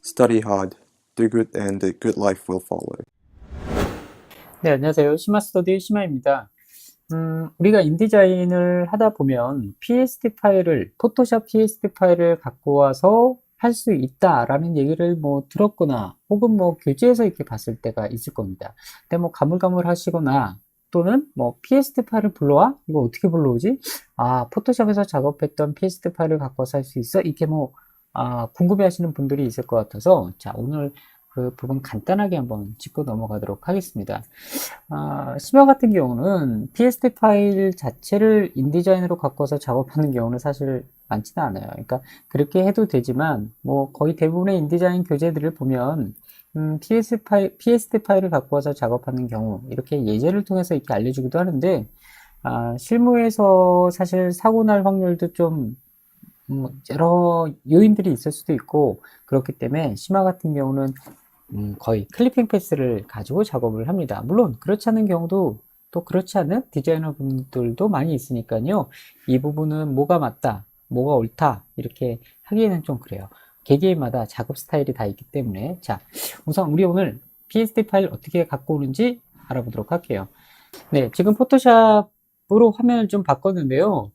Study hard, do good, and a good life will follow. 네, 안녕하세요. 시마스터디 시마입니다. 우리가 인디자인을 하다 보면 PSD 파일을, 포토샵 PSD 파일을 갖고 와서 할 수 있다라는 얘기를 뭐 들었거나 혹은 뭐 교재에서 이렇게 봤을 때가 있을 겁니다. 근데 뭐 가물가물하시거나 또는 뭐 PSD 파일을 불러와? 이거 어떻게 불러오지? 아, 포토샵에서 작업했던 PSD 파일을 갖고 와서 할 수 있어? 이렇게 뭐 궁금해 하시는 분들이 있을 것 같아서 자, 오늘 그 부분 간단하게 한번 짚고 넘어가도록 하겠습니다. 시마 같은 경우는 PSD 파일 자체를 인디자인으로 갖고 와서 작업하는 경우는 사실 많지는 않아요. 그러니까 그렇게 해도 되지만 뭐 거의 대부분의 인디자인 교재들을 보면 PSD 파일을 갖고 와서 작업하는 경우 이렇게 예제를 통해서 이렇게 알려주기도 하는데 실무에서 사실 사고 날 확률도 좀 여러 요인들이 있을 수도 있고 그렇기 때문에 시마 같은 경우는 거의 클리핑 패스를 가지고 작업을 합니다. 물론 그렇지 않은 경우도 또 그렇지 않은 디자이너 분들도 많이 있으니까요. 이 부분은 뭐가 맞다, 뭐가 옳다 이렇게 하기에는 좀 그래요. 개개인마다 작업 스타일이 다 있기 때문에 자, 우선 우리 오늘 PSD 파일 어떻게 갖고 오는지 알아보도록 할게요. 네, 지금 포토샵으로 화면을 좀 바꿨는데요.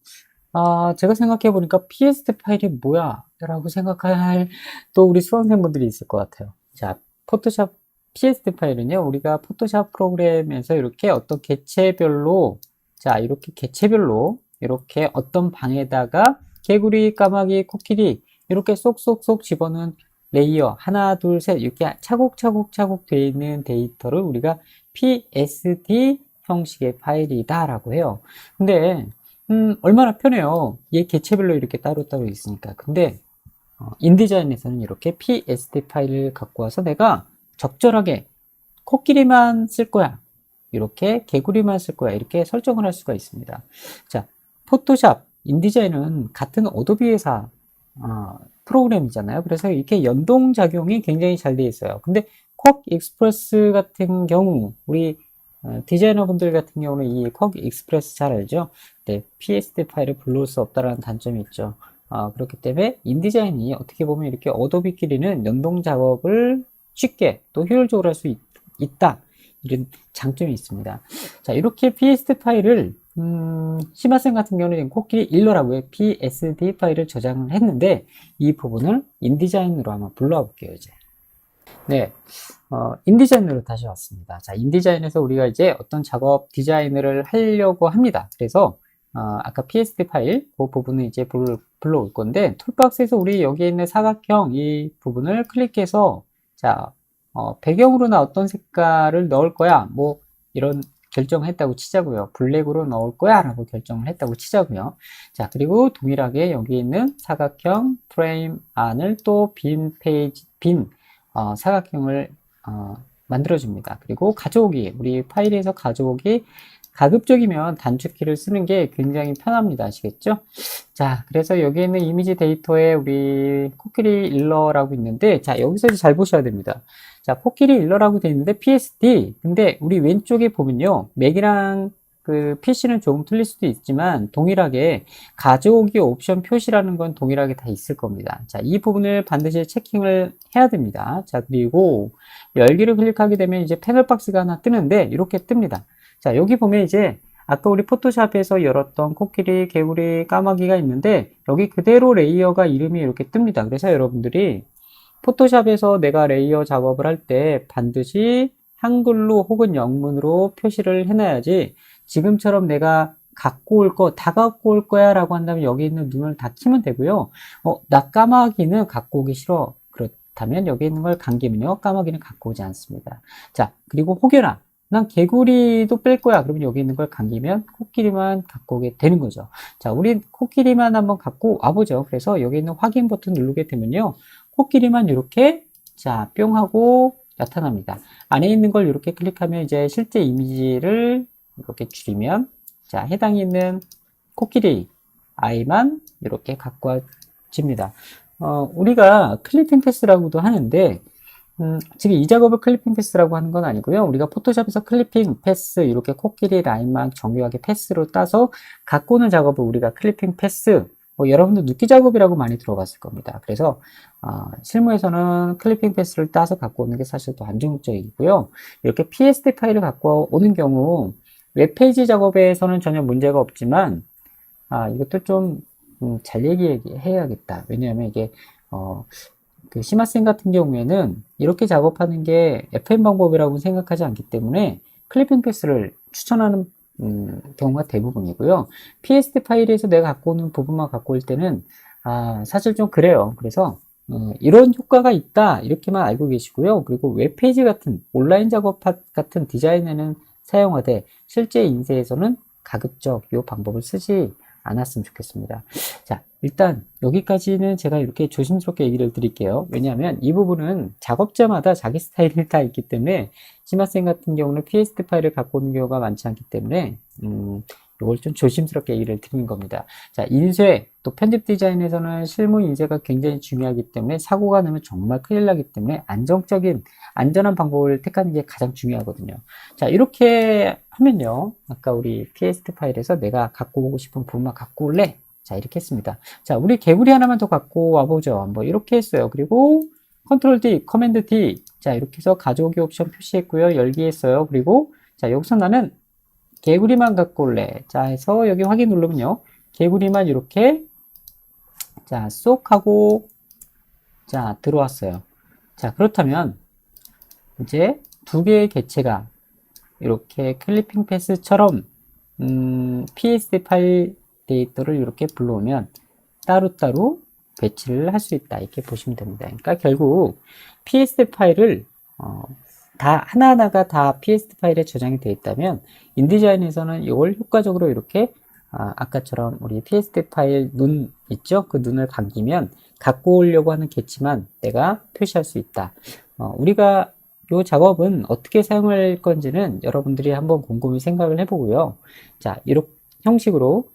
제가 생각해 보니까 PSD 파일이 뭐야? 라고 생각할 또 우리 수험생분들이 있을 것 같아요. 자, 포토샵 PSD 파일은요, 우리가 포토샵 프로그램에서 이렇게 어떤 개체별로, 자, 이렇게 개체별로, 이렇게 어떤 방에다가 개구리, 까마귀, 코끼리, 이렇게 쏙쏙쏙 집어넣은 레이어, 하나, 둘, 셋, 이렇게 차곡차곡 되어 있는 데이터를 우리가 PSD 형식의 파일이다 라고 해요. 근데, 얼마나 편해요. 얘 개체별로 이렇게 따로따로 있으니까. 근데, 인디자인에서는 이렇게 PSD 파일을 갖고 와서 내가 적절하게 코끼리만 쓸 거야. 이렇게 개구리만 쓸 거야. 이렇게 설정을 할 수가 있습니다. 자, 포토샵, 인디자인은 같은 어도비 회사 프로그램이잖아요. 그래서 이렇게 연동작용이 굉장히 잘 되어 있어요. 근데 쿼크 익스프레스 같은 경우, 우리 디자이너 분들 같은 경우는 이 쿼크 익스프레스 잘 알죠? 네, PSD 파일을 불러올 수 없다는 단점이 있죠. 그렇기 때문에 인디자인이 어떻게 보면 이렇게 어도비끼리는 연동 작업을 쉽게 또 효율적으로 할 수 있다. 이런 장점이 있습니다. 자, 이렇게 PSD 파일을 시마쌤 같은 경우는 코끼리 일러라고 PSD 파일을 저장을 했는데 이 부분을 인디자인으로 한번 불러와 볼게요. 이제. 네, 인디자인으로 다시 왔습니다. 자, 인디자인에서 우리가 이제 어떤 작업 디자인을 하려고 합니다. 그래서 아까 PSD 파일 그 부분을 이제 불러올 건데 툴박스에서 우리 여기에 있는 사각형 이 부분을 클릭해서 자, 배경으로 나 어떤 색깔을 넣을 거야 뭐 이런 결정을 했다고 치자고요. 블랙으로 넣을 거야 라고 결정을 했다고 치자고요. 자, 그리고 동일하게 여기 있는 사각형 프레임 안을 또 빈 사각형을 만들어 줍니다. 그리고 가져오기, 우리 파일에서 가져오기 가급적이면 단축키를 쓰는 게 굉장히 편합니다. 아시겠죠? 자, 그래서 여기 있는 이미지 데이터에 우리 코끼리 일러라고 있는데, 자, 여기서 잘 보셔야 됩니다. 자, 코끼리 일러라고 되어 있는데, PSD. 근데 우리 왼쪽에 보면요, 맥이랑 그 PC는 조금 틀릴 수도 있지만, 동일하게 가져오기 옵션 표시라는 건 동일하게 다 있을 겁니다. 자, 이 부분을 반드시 체킹을 해야 됩니다. 자, 그리고 열기를 클릭하게 되면 이제 패널 박스가 하나 뜨는데, 이렇게 뜹니다. 자, 여기 보면 이제 아까 우리 포토샵에서 열었던 코끼리, 개구리, 까마귀가 있는데 여기 그대로 레이어가 이름이 이렇게 뜹니다. 그래서 여러분들이 포토샵에서 내가 레이어 작업을 할 때 반드시 한글로 혹은 영문으로 표시를 해놔야지 지금처럼 내가 갖고 올 거, 다 갖고 올 거야 라고 한다면 여기 있는 눈을 다 키면 되고요. 나 까마귀는 갖고 오기 싫어. 그렇다면 여기 있는 걸 감기면요. 까마귀는 갖고 오지 않습니다. 자, 그리고 혹여나 난 개구리도 뺄 거야. 그러면 여기 있는 걸 감기면 코끼리만 갖고 오게 되는 거죠. 자, 우리 코끼리만 한번 갖고 와보죠. 그래서 여기 있는 확인 버튼 누르게 되면요. 코끼리만 이렇게 자, 뿅 하고 나타납니다. 안에 있는 걸 이렇게 클릭하면 이제 실제 이미지를 이렇게 줄이면 자, 해당이 있는 코끼리 아이만 이렇게 갖고 와집니다. 우리가 클리핑 패스라고도 하는데 지금 이 작업을 클리핑 패스라고 하는 건 아니고요. 우리가 포토샵에서 클리핑 패스 이렇게 코끼리 라인만 정교하게 패스로 따서 갖고 오는 작업을 우리가 클리핑 패스 여러분들 눕기 작업이라고 많이 들어봤을 겁니다. 그래서 실무에서는 클리핑 패스를 따서 갖고 오는 게 사실 더 안정적이고요. 이렇게 PSD 파일을 갖고 오는 경우 웹페이지 작업에서는 전혀 문제가 없지만 이것도 좀 잘 얘기해야겠다. 왜냐하면 이게 그 시마센 같은 경우에는 이렇게 작업하는 게 FM 방법이라고 생각하지 않기 때문에 클리핑 패스를 추천하는 경우가 대부분이고요. PSD 파일에서 내가 갖고 오는 부분만 갖고 올 때는 사실 좀 그래요. 그래서 이런 효과가 있다 이렇게만 알고 계시고요. 그리고 웹페이지 같은 온라인 작업 같은 디자인에는 사용하되 실제 인쇄에서는 가급적 이 방법을 쓰지 않았으면 좋겠습니다. 자, 일단 여기까지는 제가 이렇게 조심스럽게 얘기를 드릴게요. 왜냐하면 이 부분은 작업자마다 자기 스타일이 다 있기 때문에 시마센 같은 경우는 PSD 파일을 갖고 오는 경우가 많지 않기 때문에 이걸 좀 조심스럽게 얘기를 드리는 겁니다. 자, 인쇄 또 편집 디자인에서는 실무 인쇄가 굉장히 중요하기 때문에 사고가 나면 정말 큰일 나기 때문에 안전한 방법을 택하는 게 가장 중요하거든요. 자, 이렇게 하면요. 아까 우리 PSD 파일에서 내가 갖고 오고 싶은 부분만 갖고 올래? 자, 이렇게 했습니다. 자, 우리 개구리 하나만 더 갖고 와보죠. 뭐 이렇게 했어요. 그리고 컨트롤 D, 커맨드 D. 자, 이렇게 해서 가져오기 옵션 표시했고요. 열기 했어요. 그리고 자, 여기서 나는 개구리만 갖고 올래. 자, 해서 여기 확인 누르면요. 개구리만 이렇게 자, 쏙 하고 자, 들어왔어요. 자, 그렇다면 이제 두 개의 개체가 이렇게 클리핑 패스처럼 PSD 파일 데이터를 이렇게 불러오면 따로따로 배치를 할 수 있다. 이렇게 보시면 됩니다. 그러니까 결국 PSD 파일을 다 하나하나가 다 PSD 파일에 저장이 되어 있다면 인디자인에서는 이걸 효과적으로 이렇게 아까처럼 우리 PSD 파일 눈 있죠? 그 눈을 감기면 갖고 오려고 하는 개체만 내가 표시할 수 있다. 우리가 이 작업은 어떻게 사용할 건지는 여러분들이 한번 곰곰이 생각을 해보고요. 자, 이런 형식으로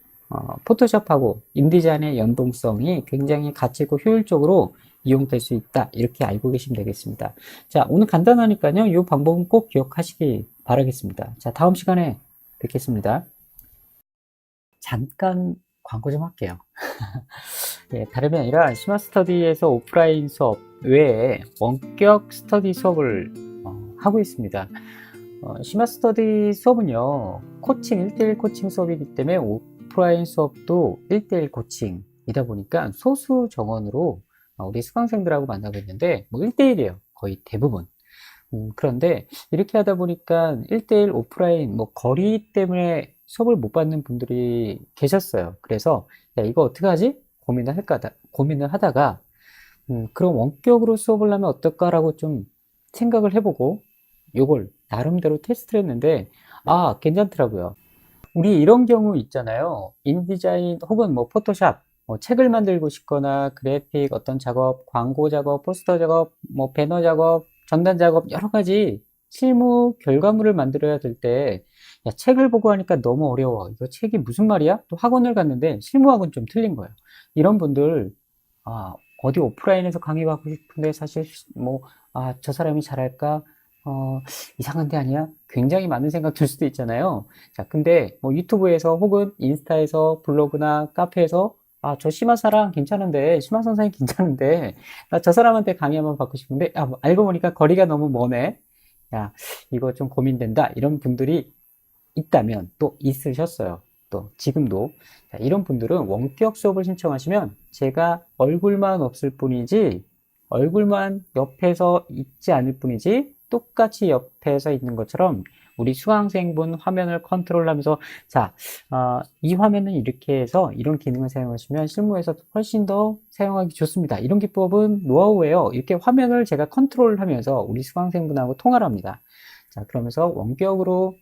포토샵하고 인디자인의 연동성이 굉장히 가치 있고 효율적으로 이용될 수 있다. 이렇게 알고 계시면 되겠습니다. 자, 오늘 간단하니까요. 이 방법은 꼭 기억하시기 바라겠습니다. 자, 다음 시간에 뵙겠습니다. 잠깐 광고 좀 할게요. 예, 다름이 아니라 시마스터디에서 오프라인 수업 외에 원격 스터디 수업을 하고 있습니다. 시마스터디 수업은요, 코칭, 1대1 코칭 수업이기 때문에 오프라인 수업도 1대1 코칭이다 보니까 소수 정원으로 우리 수강생들하고 만나고 있는데, 뭐 1대1이에요. 거의 대부분. 그런데 이렇게 하다 보니까 1대1 오프라인, 뭐 거리 때문에 수업을 못 받는 분들이 계셨어요. 그래서, 야, 이거 어떻게 하지? 고민을 하다가, 그럼 원격으로 수업을 하면 어떨까라고 좀 생각을 해보고, 요걸 나름대로 테스트를 했는데, 괜찮더라고요. 우리 이런 경우 있잖아요. 인디자인 혹은 뭐 포토샵, 뭐 책을 만들고 싶거나 그래픽 어떤 작업, 광고 작업, 포스터 작업, 뭐 배너 작업, 전단 작업 여러 가지 실무 결과물을 만들어야 될 때, 야, 책을 보고 하니까 너무 어려워. 이거 책이 무슨 말이야? 또 학원을 갔는데 실무하고는 좀 틀린 거예요. 이런 분들, 어디 오프라인에서 강의받고 싶은데 사실 뭐, 저 사람이 잘할까? 이상한 데 아니야? 굉장히 많은 생각 들 수도 있잖아요. 자, 근데 뭐 유튜브에서 혹은 인스타에서 블로그나 카페에서 저 심화사랑 괜찮은데, 심화 선생님 괜찮은데, 나 저 사람한테 강의 한번 받고 싶은데, 알고 보니까 거리가 너무 머네. 야, 이거 좀 고민된다. 이런 분들이 있다면 또 있으셨어요. 또 지금도. 자, 이런 분들은 원격 수업을 신청하시면 제가 얼굴만 없을 뿐이지, 얼굴만 옆에서 있지 않을 뿐이지, 똑같이 옆에서 있는 것처럼 우리 수강생분 화면을 컨트롤하면서 자, 이 화면은 이렇게 해서 이런 기능을 사용하시면 실무에서 훨씬 더 사용하기 좋습니다. 이런 기법은 노하우예요. 이렇게 화면을 제가 컨트롤하면서 우리 수강생분하고 통화를 합니다. 자, 그러면서 원격으로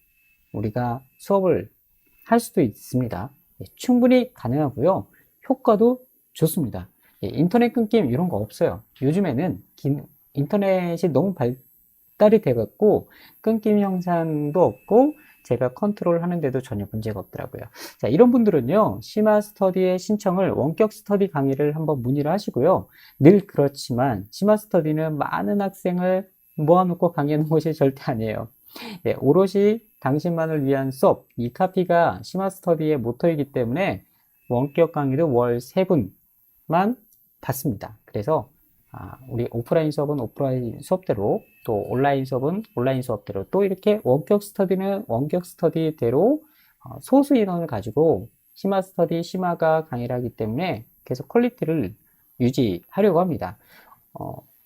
우리가 수업을 할 수도 있습니다. 충분히 가능하고요. 효과도 좋습니다. 인터넷 끊김 이런 거 없어요. 요즘에는 인터넷이 너무 발달이 돼갖고 끊김 현상도 없고 제가 컨트롤 하는데도 전혀 문제가 없더라고요. 자, 이런 분들은요, 시마 스터디의 신청을 원격 스터디 강의를 한번 문의를 하시고요. 늘 그렇지만 시마 스터디는 많은 학생을 모아놓고 강의하는 곳이 절대 아니에요. 오롯이 당신만을 위한 수업, 이 카피가 시마 스터디의 모토이기 때문에 원격 강의도 월 3분만 받습니다. 그래서 우리 오프라인 수업은 오프라인 수업대로, 또 온라인 수업은 온라인 수업대로, 또 이렇게 원격 스터디는 원격 스터디대로 소수 인원을 가지고 심화 스터디, 심화가 강의를 하기 때문에 계속 퀄리티를 유지하려고 합니다.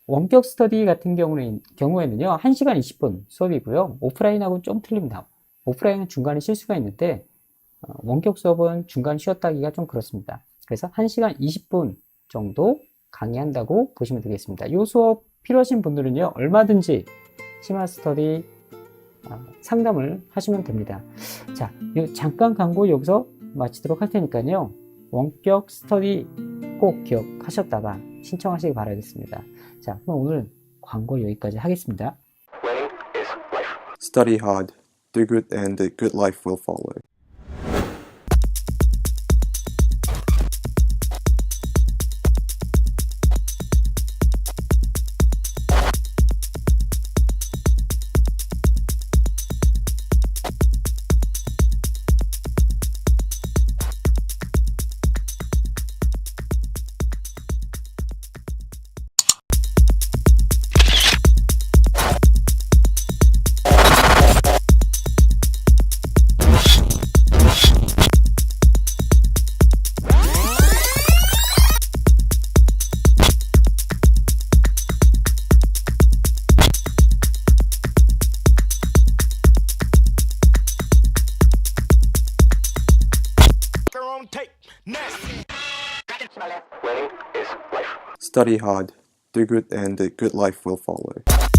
원격 스터디 같은 경우에는요, 1시간 20분 수업이고요. 오프라인하고는 좀 틀립니다. 오프라인은 중간에 쉴 수가 있는데, 원격 수업은 중간 쉬었다 하기가 좀 그렇습니다. 그래서 1시간 20분 정도 강의한다고 보시면 되겠습니다. 이 수업 필요하신 분들은요, 얼마든지 심화 스터디 상담을 하시면 됩니다. 자, 잠깐 광고 여기서 마치도록 할 테니까요. 원격 스터디 꼭 기억하셨다가 신청하시기 바라겠습니다. 자, 그럼 오늘 광고 여기까지 하겠습니다. Study hard, do good, and a good life will follow. Study hard, do good, and a good life will follow.